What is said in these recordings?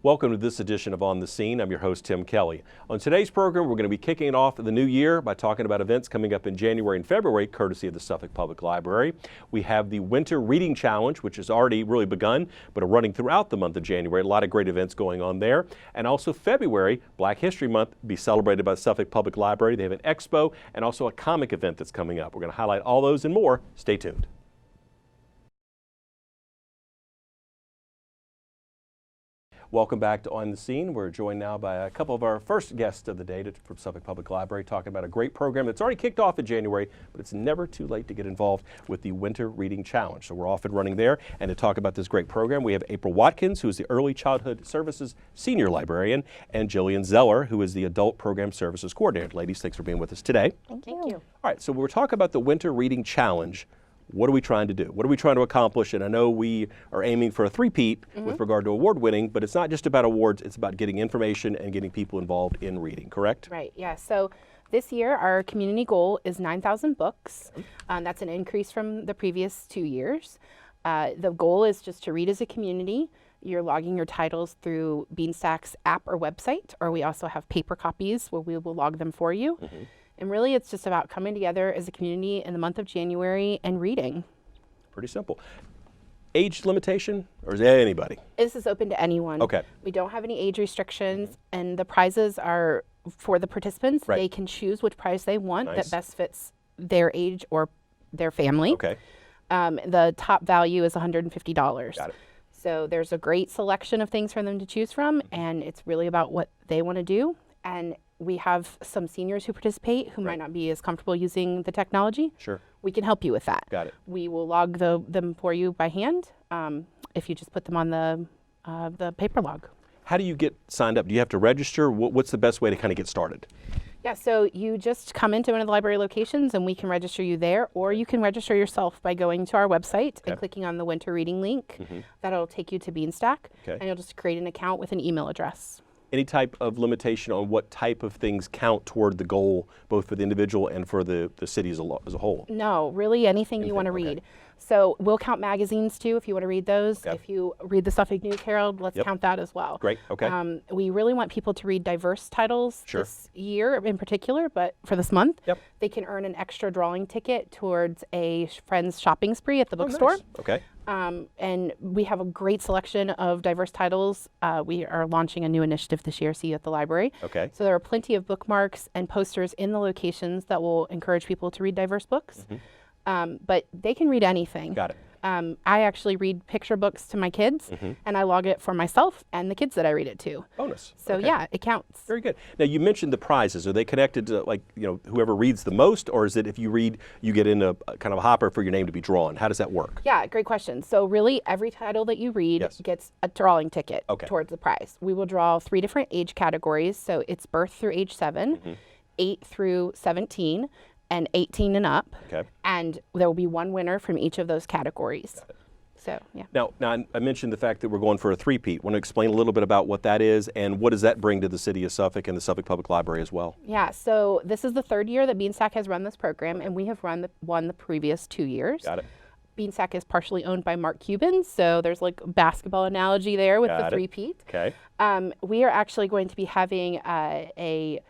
Welcome to this edition of On the Scene. I'm your host, Tim Kelly. On today's program, we're going to be kicking off the new year by talking about events coming up in January and February, courtesy of the Suffolk Public Library. We have the Winter Reading Challenge, which has already really begun, but are running throughout the month of January. A lot of great events going on there. And also February, Black History Month, be celebrated by the Suffolk Public Library. They have an expo and also a comic event that's coming up. We're going to highlight all those and more. Stay tuned. Welcome back to On the Scene. We're joined now by a couple of our first guests of the day from Suffolk Public Library, talking about a great program that's already kicked off in January, but it's never too late to get involved with the Winter Reading Challenge. So we're off and running there. And to talk about this great program, we have April Watkins, who is the Early Childhood Services Senior Librarian, and Jillian Zeller, who is the Adult Program Services Coordinator. Ladies, thanks for being with us today. Thank you. All right, so we're talking about the Winter Reading Challenge. What are we trying to do? What are we trying to accomplish? And I know we are aiming for a three-peat with regard to award winning, but it's not just about awards, it's about getting information and getting people involved in reading, correct? Right, yeah. So this year our community goal is 9,000 books. That's an increase from the previous 2 years. The goal is just to read as a community. You're logging your titles through Beanstack's app or website, or we also have paper copies where we will log them for you. And really, it's just about coming together as a community in the month of January and reading. Pretty simple. Age limitation, or is it anybody? This is open to anyone. Okay. We don't have any age restrictions, and the prizes are for the participants. Right. They can choose which prize they want Nice. that best fits their age or their family. Okay. The top value is $150. Got it. So there's a great selection of things for them to choose from, and it's really about what they want to do. And we have some seniors who participate who might not be as comfortable using the technology. Sure. We can help you with that. Got it. We will log them for you by hand if you just put them on the paper log. How do you get signed up? Do you have to register? What's the best way to kind of get started? Yeah, so you just come into one of the library locations and we can register you there, or you can register yourself by going to our website and clicking on the Winter Reading link. That'll take you to Beanstack, and you'll just create an account with an email address. Any type of limitation on what type of things count toward the goal, both for the individual and for the city as a whole? No, really anything you want to read. So we'll count magazines too if you want to read those. If you read the Suffolk News Herald, let's count that as well. Great, okay. We really want people to read diverse titles this year in particular, but for this month, they can earn an extra drawing ticket towards a friend's shopping spree at the bookstore. Nice. Okay. And we have a great selection of diverse titles. We are launching a new initiative this year, See You at the Library. Okay. So there are plenty of bookmarks and posters in the locations that will encourage people to read diverse books. But they can read anything. Got it. I actually read picture books to my kids, and I log it for myself and the kids that I read it to. Bonus. So yeah, it counts. Very good. Now you mentioned the prizes. Are they connected to whoever reads the most, or is it if you read, you get in a kind of a hopper for your name to be drawn? How does that work? Yeah, great question. So really every title that you read gets a drawing ticket towards the prize. We will draw 3 different age categories. So it's birth through age 7, 8 through 17, and 18 and up. And there will be one winner from each of those categories. So, yeah. Now I mentioned the fact that we're going for a three-peat. Want to explain a little bit about what that is and what does that bring to the city of Suffolk and the Suffolk Public Library as well? Yeah, so this is the 3rd year that Beanstack has run this program, and we have won the previous 2 years. Got it. Beanstack is partially owned by Mark Cuban, so there's like a basketball analogy there with the three-peat. Okay. We are actually going to be having a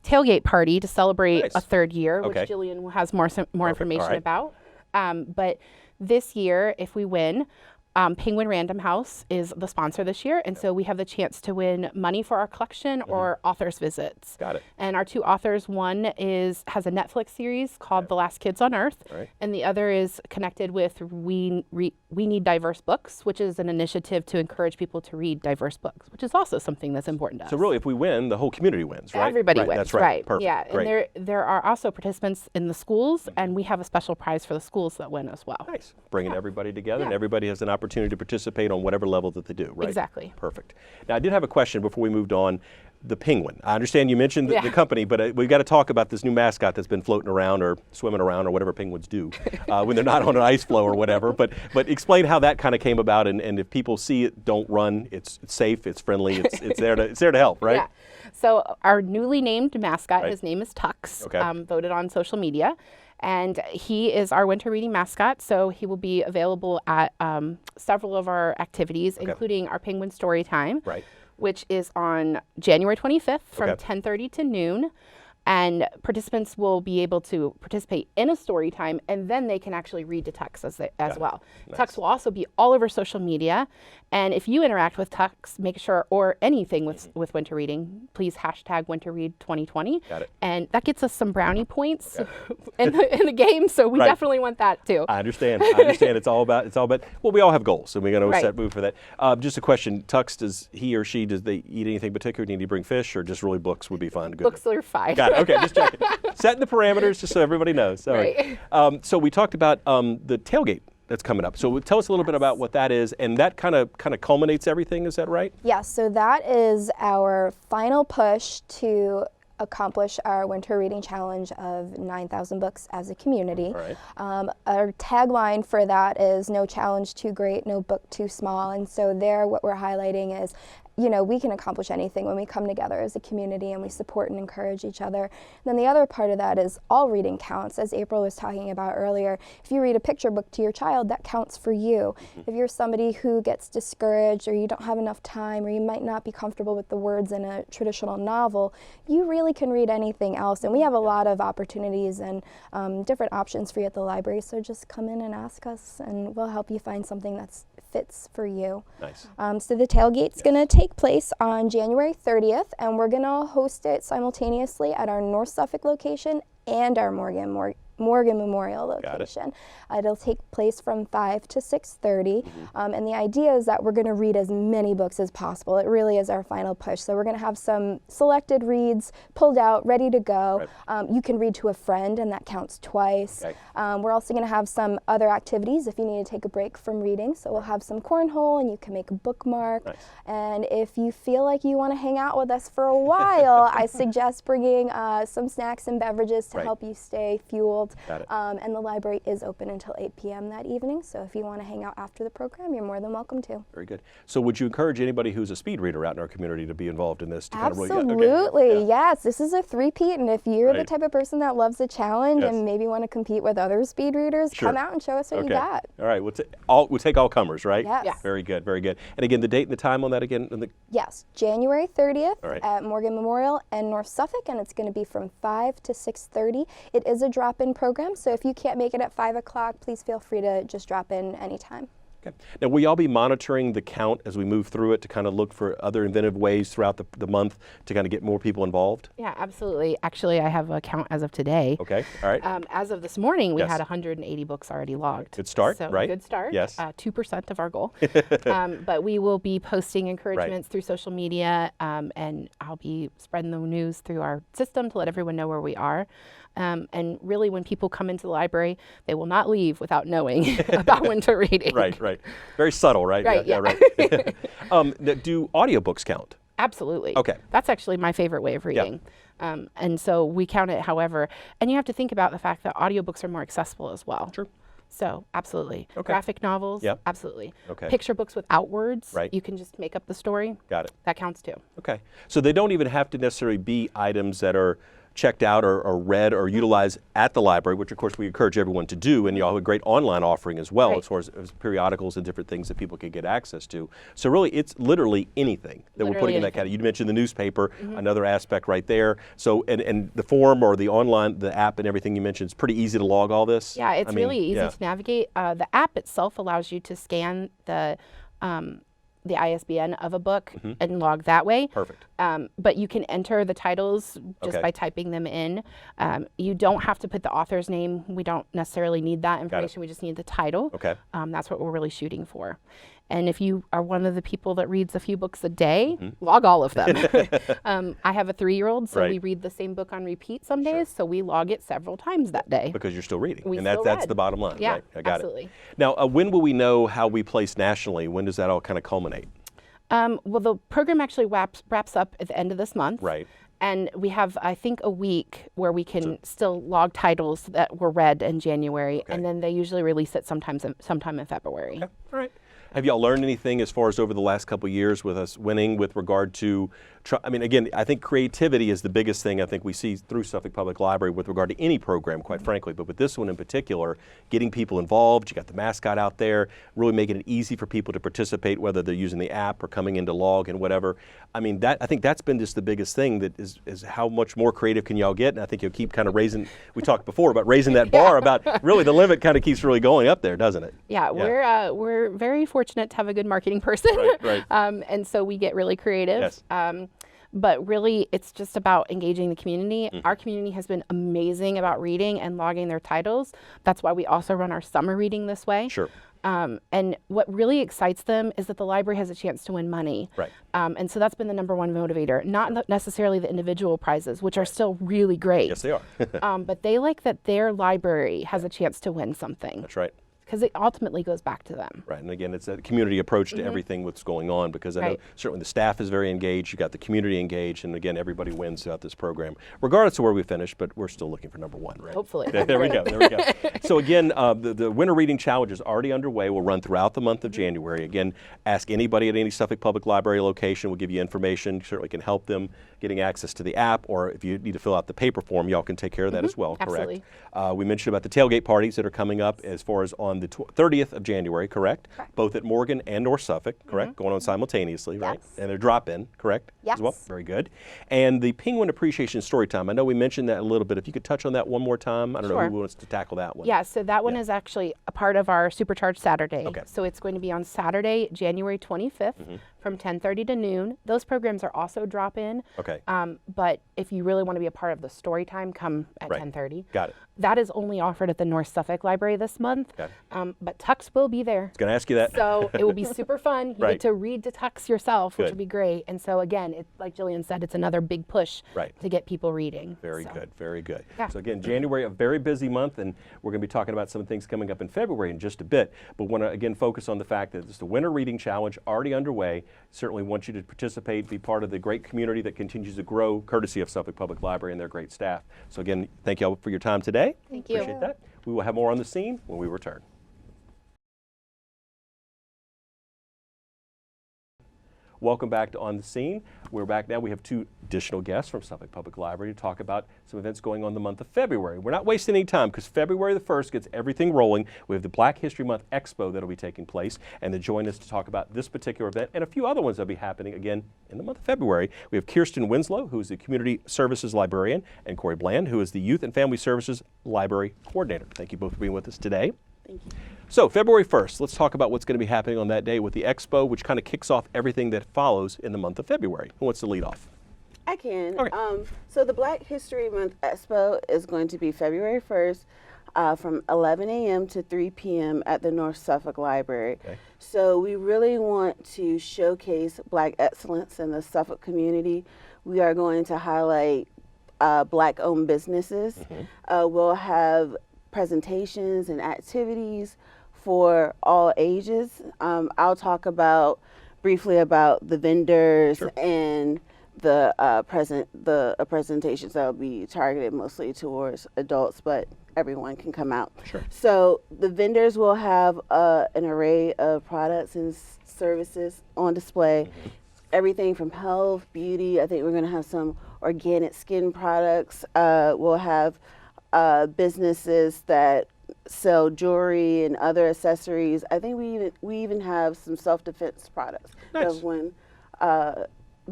tailgate party to celebrate a 3rd year, which Jillian has more information about. But this year, if we win, Penguin Random House is the sponsor this year, and so we have the chance to win money for our collection or authors visits. Got it. And our 2 authors, one has a Netflix series called The Last Kids on Earth, and the other is connected with We Need Diverse Books, which is an initiative to encourage people to read diverse books, which is also something that's important to us. So really, if we win, the whole community wins, right? Everybody wins, That's right. Perfect. Yeah, and there are also participants in the schools, and we have a special prize for the schools that win as well. Nice. Bringing everybody together, and everybody has an opportunity to participate on whatever level that they do, right? Exactly. Perfect. Now, I did have a question before we moved on. The Penguin. I understand you mentioned the company, but we've got to talk about this new mascot that's been floating around or swimming around or whatever penguins do when they're not on an ice floe or whatever. But explain how that kind of came about, and if people see it, don't run. It's safe. It's friendly. It's there to help, right? Yeah. So our newly named mascot, his name is Tux. Voted on social media. And he is our winter reading mascot, so he will be available at several of our activities, including our Penguin Story Time. which is on January 25th from Okay. 10:30 to noon. And participants will be able to participate in a story time, and then they can actually read to Tux as well. Nice. Tux will also be all over social media. And if you interact with Tux, make sure, or anything with winter reading, please hashtag winterread2020. Got it. And that gets us some brownie points in the game, so we Right. definitely want that too. I understand. It's all about, well, we all have goals, and we're going to Right. set move for that. Just a question, Tux, does he or she, does they eat anything particular? Do you need to bring fish, or just really books would be fun? Good. Books are fine. Got it. Okay, just checking. Setting the parameters just so everybody knows. All right. So we talked about the tailgate that's coming up. So tell us a little bit about what that is, and that kind of culminates everything. Is that right? Yes, so that is our final push to accomplish our winter reading challenge of 9,000 books as a community. All right. Our tagline for that is no challenge too great, no book too small. And so there what we're highlighting is, you know, we can accomplish anything when we come together as a community and we support and encourage each other. And then the other part of that is all reading counts. As April was talking about earlier, if you read a picture book to your child, that counts for you. If you're somebody who gets discouraged, or you don't have enough time, or you might not be comfortable with the words in a traditional novel, you really can read anything else. And we have a lot of opportunities and different options for you at the library. So just come in and ask us, and we'll help you find something that fits for you. Nice. So the tailgate's going to take place on January 30th, and we're going to host it simultaneously at our North Suffolk location and our Morgan Memorial location. It'll take place from 5 to 6:30, and the idea is that we're going to read as many books as possible. It really is our final push. So we're going to have some selected reads pulled out, ready to go. Right. You can read to a friend, and that counts twice. Okay. We're also going to have some other activities if you need to take a break from reading. So we'll have some cornhole, and you can make a bookmark. Nice. And if you feel like you want to hang out with us for a while, I suggest bringing some snacks and beverages to Right. help you stay fueled. Got it. And the library is open until 8 p.m. that evening, so if you want to hang out after the program, you're more than welcome to. Very good. So would you encourage anybody who's a speed reader out in our community to be involved in this? To kind of really, Absolutely, yes. This is a three-peat, and if you're the Right. type of person that loves a challenge Yes. and maybe want to compete with other speed readers, Sure. come out and show us what you got. All right. We'll take all comers, right? Yes. Yeah. Very good. Very good. And again, the date and the time on that again? Yes, January 30th All right. at Morgan Memorial and North Suffolk, and it's going to be from 5 to 6:30. It is a drop-in program, so if you can't make it at 5 o'clock, please feel free to just drop in anytime. Okay. Now, will y'all be monitoring the count as we move through it to kind of look for other inventive ways throughout the month to kind of get more people involved? Yeah, absolutely. Actually, I have a count as of today. Okay. All right. As of this morning, we Yes. had 180 books already logged. Good start, so right? Good start. Yes. 2% of our goal. But we will be posting encouragements through social media, and I'll be spreading the news through our system to let everyone know where we are. And really, when people come into the library, they will not leave without knowing about winter reading. Right. Very subtle, right? Right, yeah. Right. Do audiobooks count? Absolutely. Okay. That's actually my favorite way of reading. And so we count it, however, and you have to think about the fact that audiobooks are more accessible as well. Sure. So absolutely. Okay. Graphic novels, Yep. absolutely. Okay. Picture books without words, Right. you can just make up the story. Got it. That counts too. Okay. So they don't even have to necessarily be items that are checked out or read or utilized at the library, which of course we encourage everyone to do, and y'all have a great online offering as well, Right. as far as periodicals and different things that people can get access to. So really, it's literally anything that we're putting in that category. You mentioned the newspaper, another aspect right there. So and the form or the online, the app and everything you mentioned, it's pretty easy to log all this. Yeah, it's really easy yeah. to navigate. The app itself allows you to scan the ISBN of a book and log that way. Perfect. But you can enter the titles just Okay. by typing them in. You don't have to put the author's name. We don't necessarily need that information. We just need the title. Okay. That's what we're really shooting for. And if you are one of the people that reads a few books a day, log all of them. I have a 3-year-old, so Right. we read the same book on repeat some days, so we log it several times that day. Because you're still reading, We and still that's read. the bottom line, Yeah, right? I got absolutely. it. Now, when will we know how we place nationally? When does that all kind of culminate? Well, the program actually wraps up at the end of this month. Right. And we have, I think, a week where we can still log titles that were read in January, and then they usually release it sometime in February. Okay. All right. Have y'all learned anything as far as over the last couple of years with us winning with regard to, I mean, again, I think creativity is the biggest thing I think we see through Suffolk Public Library with regard to any program, quite frankly, but with this one in particular, getting people involved, you got the mascot out there, really making it easy for people to participate, whether they're using the app or coming into log and whatever. I mean, I think that's been just the biggest thing, that is how much more creative can y'all get, and I think you'll keep kind of raising, we talked before about raising that bar, about really the limit kind of keeps really going up there, doesn't it? Yeah, we're very fortunate to have a good marketing person, right. And so we get really creative. Yes. But really, it's just about engaging the community. Mm-hmm. Our community has been amazing about reading and logging their titles. That's why we also run our summer reading this way. Sure. And what really excites them is that the library has a chance to win money. Right. And so that's been the number one motivator, not necessarily the individual prizes, which are still really great. Yes, they are. But they like that their library has a chance to win something. That's right. Because it ultimately goes back to them. Right, and again, it's a community approach to everything that's going on, because I know certainly the staff is very engaged, you got the community engaged, and again, everybody wins throughout this program, regardless of where we finish, but we're still looking for number one, right? Hopefully. There we go. So again, the Winter Reading Challenge is already underway. We'll run throughout the month of January. Again, ask anybody at any Suffolk Public Library location. We'll give you information, certainly can help them getting access to the app, or if you need to fill out the paper form, y'all can take care of that as well, correct? Absolutely. We mentioned about the tailgate parties that are coming up as far as on the 30th of January, correct? Both at Morgan and North Suffolk, correct? Going on simultaneously, right? Yes. And they're drop-in, correct? Yes. As well, very good. And the Penguin Appreciation Storytime, I know we mentioned that a little bit. If you could touch on that one more time, I don't know who wants to tackle that one. Yeah, so that one is actually a part of our Supercharged Saturday. Okay. So it's going to be on Saturday, January 25th from 10:30 to noon. Those programs are also drop-in. Okay. But if you really want to be a part of the story time, come at Right. 10:30. Got it. That is only offered at the North Suffolk Library this month. Got But Tux will be there. I was going to ask you that. So it will be super fun. You Right. get to read to Tux yourself, which Good. would be great. And so again, like Jillian said, it's another big push Right. to get people reading. Very So, good, very good. Yeah. So again, January, a very busy month, and we're going to be talking about some things coming up in February in just a bit. But want to again focus on the fact that it's the Winter Reading Challenge already underway. Certainly want you to participate, be part of the great community that continues to grow, courtesy of Suffolk Public Library and their great staff. So again, thank you all for your time today. Thank you. Appreciate that. We will have more on the scene when we return. Welcome back to On the Scene. We're back now. We have two additional guests from Suffolk Public Library to talk about some events going on the month of February. We're not wasting any time because February the 1st gets everything rolling. We have the Black History Month Expo that will be taking place, and to join us to talk about this particular event and a few other ones that will be happening again in the month of February, we have Kirsten Winslow, who is the Community Services Librarian, and Corey Bland, who is the Youth and Family Services Library Coordinator. Thank you both for being with us today. Thank you. So February 1st, let's talk about what's going to be happening on that day with the Expo, which kind of kicks off everything that follows in the month of February. Who wants to lead off? I can. Okay. So the Black History Month Expo is going to be February 1st from 11 a.m. to 3 p.m. at the North Suffolk Library. Okay. So we really want to showcase Black excellence in the Suffolk community. We are going to highlight Black-owned businesses. We'll have presentations and activities for all ages. I'll talk briefly about the vendors and the presentations that will be targeted mostly towards adults, but everyone can come out. Sure. So the vendors will have an array of products and services on display. Everything from health, beauty. I think we're going to have some organic skin products. We'll have businesses that sell jewelry and other accessories. I think we even have some self-defense products. Nice. There's one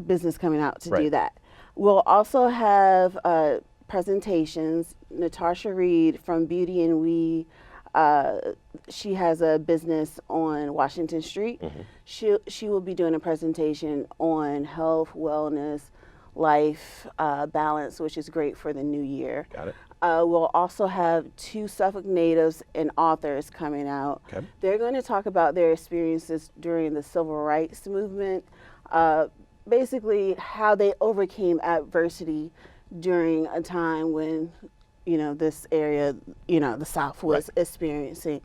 business coming out to Right. do that. We'll also have presentations. Natasha Reed from Beauty and We, she has a business on Washington Street. She will be doing a presentation on health, wellness, life balance, which is great for the new year. Got it. We'll also have two Suffolk natives and authors coming out. Okay. They're going to talk about their experiences during the civil rights movement, basically how they overcame adversity during a time when, this area, the South was experiencing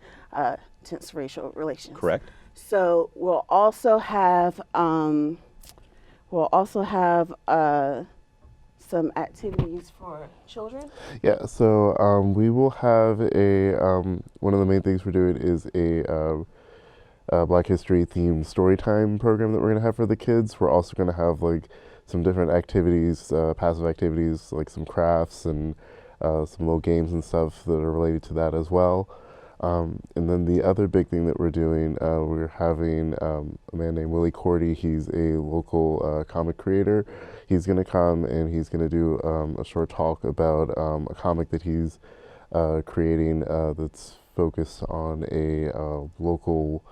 tense racial relations. Correct. So we'll also have some activities for children. Yeah, so we will have one of the main things we're doing is Black History themed story time program that we're going to have for the kids. We're also going to have like some different activities, passive activities, like some crafts and some little games and stuff that are related to that as well. And then the other big thing that we're doing, we're having a man named Willie Cordy. He's a local comic creator. He's going to come and he's going to do a short talk about a comic that he's creating that's focused on a local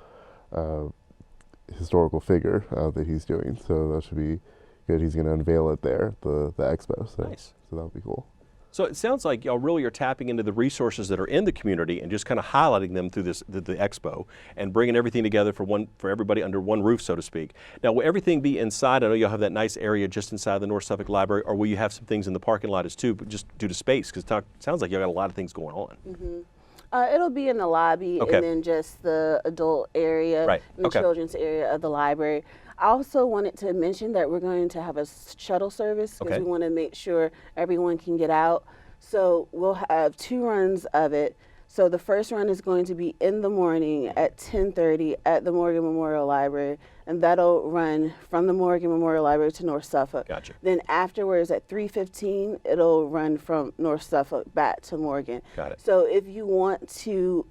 historical figure that he's doing. So that should be good. He's going to unveil it there, the expo. So, Nice. So that'll be cool. So it sounds like y'all really are tapping into the resources that are in the community and just kind of highlighting them through the expo and bringing everything together for everybody under one roof, so to speak. Now, will everything be inside? I know you'll have that nice area just inside the North Suffolk Library, or will you have some things in the parking lot as too, but just due to space? Because it sounds like y'all got a lot of things going on. Mm-hmm. It'll be in the lobby Okay. and then just the adult area Right. and the Okay. children's area of the library. I also wanted to mention that we're going to have a shuttle service because Okay. we want to make sure everyone can get out. So we'll have 2 runs of it. So the first run is going to be in the morning at 10:30 at the Morgan Memorial Library, and that'll run from the Morgan Memorial Library to North Suffolk. Gotcha. Then afterwards at 3:15, it'll run from North Suffolk back to Morgan. Got it. So if you want to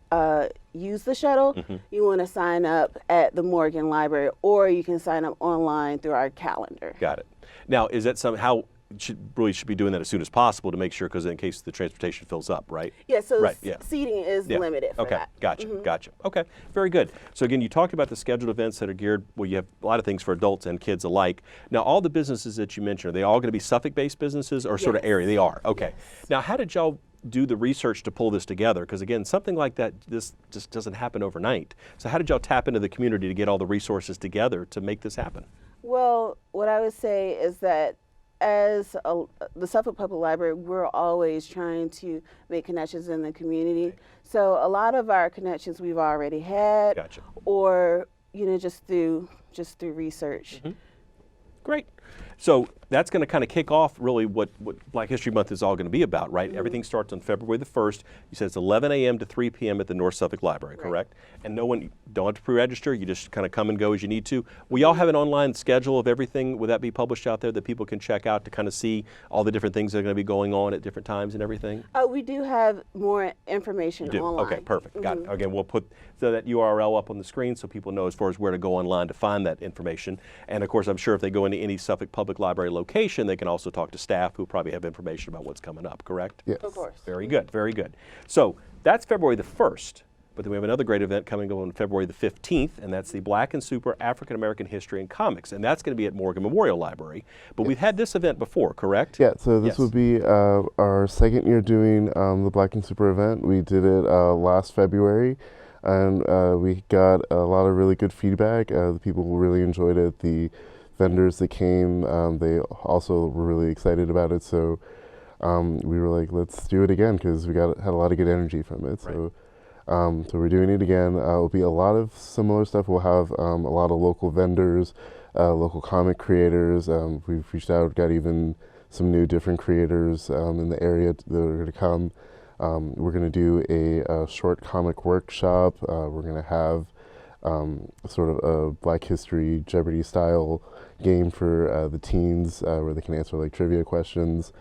use the shuttle, Mm-hmm. you want to sign up at the Morgan Library, or you can sign up online through our calendar. Got it. Now, is that how should be doing that as soon as possible to make sure, because in case the transportation fills up, right? Yeah, so Right, yeah. seating is Yeah. limited for Okay, that. gotcha, Mhm. gotcha. Okay, very good. So again, you talked about the scheduled events that are geared, well, you have a lot of things for adults and kids alike. Now, all the businesses that you mentioned, are they all going to be Suffolk-based businesses or sort of Yes. area? They are, okay. Now, how did y'all do the research to pull this together? Because again, something like that, this just doesn't happen overnight. So how did y'all tap into the community to get all the resources together to make this happen? Well, what I would say is that as the Suffolk Public Library, we're always trying to make connections in the community. So a lot of our connections we've already had, Gotcha. or just through research. Great. So that's going to kind of kick off really what Black History Month is all going to be about, right? Everything starts on February the 1st. You said it's 11 a.m. to 3 p.m. at the North Suffolk Library, correct? And you don't have to pre-register. You just kind of come and go as you need to. Will y'all have an online schedule of everything? Will that be published out there that people can check out to kind of see all the different things that are going to be going on at different times and everything? We do have more information online. Okay, perfect. Got it. Again, we'll put that URL up on the screen so people know as far as where to go online to find that information. And of course, I'm sure if they go into any Suffolk Public Library location, they can also talk to staff who probably have information about what's coming up, correct? Yes. Of course. Very good, very good. So that's February the 1st, but then we have another great event coming on February the 15th, and that's the Black and Super African American History and Comics, and that's going to be at Morgan Memorial Library. But we've had this event before, correct? Yeah, so this Yes. would be our second year doing the Black and Super event. We did it last February, and we got a lot of really good feedback. The people really enjoyed it. The vendors that came, they also were really excited about it. So we were like, let's do it again because we had a lot of good energy from it. So, so we're doing it again. It'll be a lot of similar stuff. We'll have a lot of local vendors, local comic creators. We've reached out, got even some new different creators in the area that are going to come. We're going to do a short comic workshop. We're going to have sort of a Black History Jeopardy style game for the teens where they can answer like trivia questions.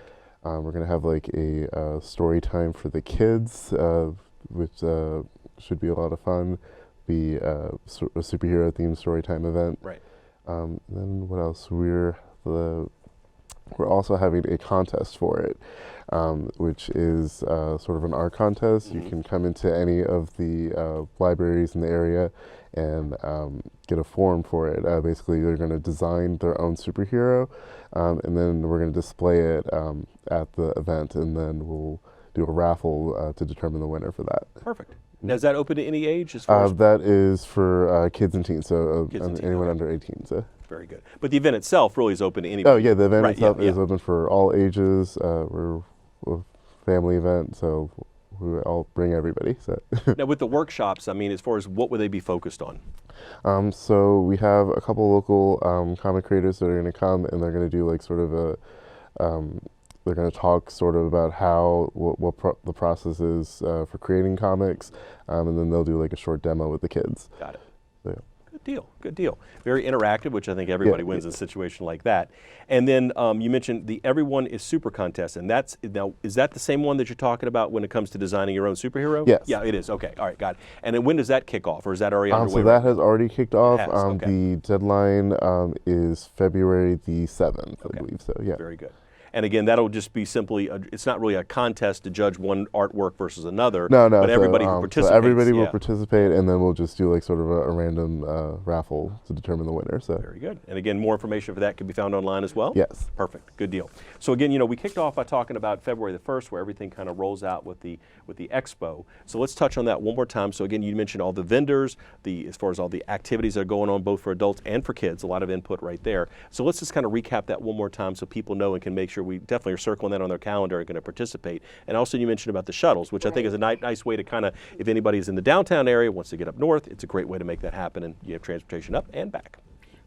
We're going to have like a story time for the kids, which should be a lot of fun. Be a superhero themed story time event. Right. Then what else? We're also having a contest for it, which is sort of an art contest. You can come into any of the libraries in the area and get a form for it. Basically, they're going to design their own superhero, and then we're going to display it at the event, and then we'll do a raffle to determine the winner for that. Perfect. Now, is that open to any age as far as? That is for kids and teens, so Kids and teens, anyone okay. under 18. So. Very good. But the event itself really is open to anybody. Oh yeah, the event Right, itself yeah, is yeah. open for all ages. We're a family event, so I'll bring everybody. So. Now, with the workshops, I mean, as far as what would they be focused on? So we have a couple local comic creators that are going to come, and they're going to do like sort of a. They're going to talk sort of about how the process is for creating comics, and then they'll do like a short demo with the kids. Got it. So, yeah. Good deal. Good deal. Very interactive, which I think everybody wins in a situation like that. And then you mentioned the Everyone is Super contest, and that's now, is that the same one that you're talking about when it comes to designing your own superhero? Yes. Yeah, it is. Okay. All right. Got it. And then when does that kick off, or is that already underway? So that has already kicked off. has, okay. The deadline is February the 7th, I believe. So yeah. Very good. And again, that'll just be simply, it's not really a contest to judge one artwork versus another. No, but everybody who participates. So everybody will participate, and then we'll just do like sort of a random raffle to determine the winner. So very good. And again, more information for that can be found online as well? Yes. Perfect. Good deal. So again, you know, we kicked off by talking about February the 1st, where everything kind of rolls out with the Expo. So let's touch on that one more time. So again, you mentioned all the vendors, as far as all the activities that are going on both for adults and for kids, a lot of input right there. So let's just kind of recap that one more time so people know and can make sure we definitely are circling that on their calendar and going to participate. And also you mentioned about the shuttles, which I think is a nice way to kind of, if anybody's in the downtown area, wants to get up north, it's a great way to make that happen, and you have transportation up and back.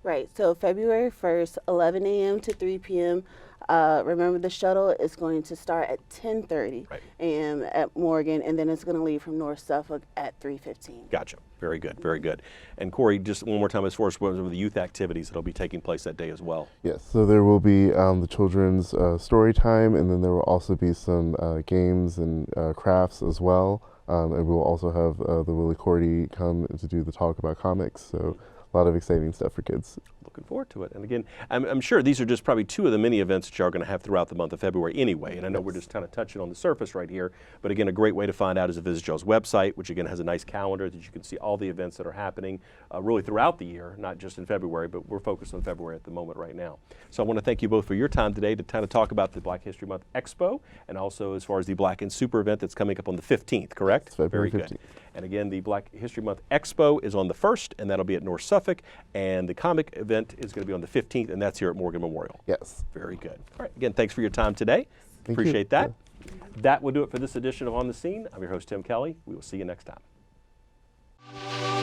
Right, so February 1st, 11 a.m. to 3 p.m. Remember, the shuttle is going to start at 10:30 a.m. at Morgan, and then it's going to leave from North Suffolk at 3:15. Gotcha. Very good. Very good. And Corey, just one more time, as far as the youth activities that will be taking place that day as well. Yes. So there will be the children's story time, and then there will also be some games and crafts as well. And we will also have the Willie Cordy come to do the talk about comics. So a lot of exciting stuff for kids. Looking forward to it. And again, I'm sure these are just probably two of the many events that you are going to have throughout the month of February anyway. And I know we're just kind of touching on the surface right here. But again, a great way to find out is to visit y'all's website, which again has a nice calendar that you can see all the events that are happening really throughout the year, not just in February, but we're focused on February at the moment right now. So I want to thank you both for your time today to kind of talk about the Black History Month Expo, and also as far as the Black and Super event that's coming up on the 15th, correct? Yes, February Very 15th. good. And again, the Black History Month Expo is on the 1st, and that'll be at North Suffolk. And the comic event is going to be on the 15th, and that's here at Morgan Memorial. Yes. Very good. All right. Again, thanks for your time today. Thank Appreciate you. that. That will do it for this edition of On the Scene. I'm your host, Tim Kelly. We will see you next time.